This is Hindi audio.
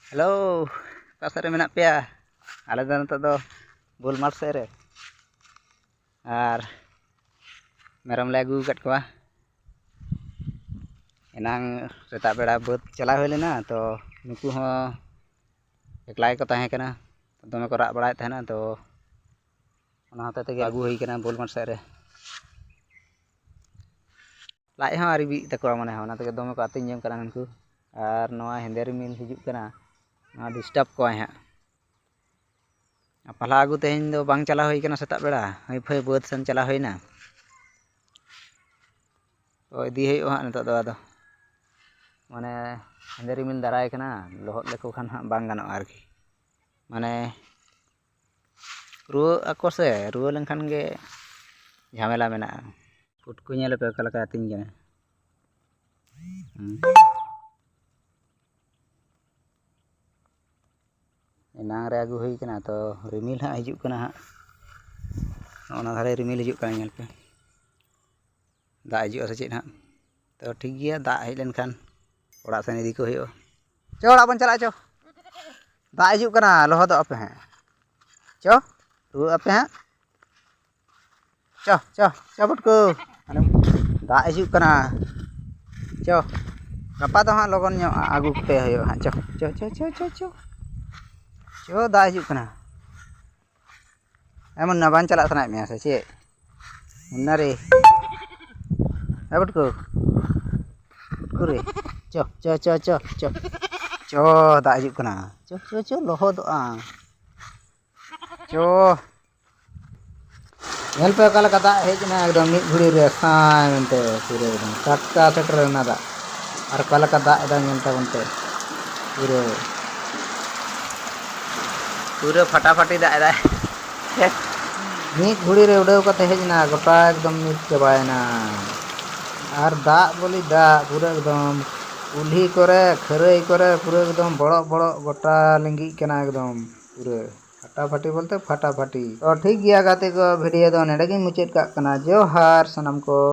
Halo, pasar menak pia. Ala dan todo bul mart sere. Ar meram lagu kat kuah. Enang setak beda buat चला हुई लेना तो नुकु हो एकलाई को तहे कना दमे को राग बड़ाय तहना तो ओना होते ते आगू हुई कना बुल मart सरे लाइ हो आरी बी तको माने हो ना ते दमे को आतिन जम कना नुकु आर नवा हेंदे रिमिल हिजुक कना ना डिस्टर्ब को है पहला आगू तेहन दो बांग चला हुई कना सेता बेड़ा हई फई बुत सन चला हुई ना तो इदी हुई हा नतो दो आदो माने हेंदे रिमिल दाराय कना लोहद लेको खान हा बांग गानो आरकी माने रुआ ako se रुआ लेनखान गे झमेला मेना पुटकु नेल पे कलका आतिन कना एनांग रे आगू हुई कना तो रिमिल हा हिजुक कना हा ओना धारे रिमिल हिजुक कना नेल पे दा हिजुक से चेत हा तो ठीक गया दा हेज लेनखान ओड़ा सेन इदी को हुयो चो ओड़ा बन चला चो दा हिजुक कना लोहद अपे हैं चो रुआ अपे हैं चो चो चो पुटकु दा हिजुक कना चो गपा तो हाँ लगन आगू पे हुयो हाँ चो चो चो चो चो चो चो दा हिजुक कना एमन ना बान चला सनाय में से चे मुन्ना रे पुटकु पुटकु रे चो चो चो चो चो चो दा हिजुक कना चो चो चो लोहद आ चो नेल पे काला का दा हेज ना एकदम मिट घुड़ी रे साय मेनते पूरे एकदम टटका सेटर ना दा और काला का दा एदा नेलता बनते पूरे पूरे फटाफटी दा एदा मिट घुड़ी रे उड़ाव कते हेज ना गोटा एकदम मिट चबायना और दा बोली दा पूरे एकदम उल्ही करे खरई करे पूरे एकदम बड़ो बड़ो गोटा लिंगी कना एकदम पूरे फटाफटी बोलते फटाफटी तो ठीक गया गाते को वीडियो दो नेडे गे मुचाद का कना जोहार सनम को।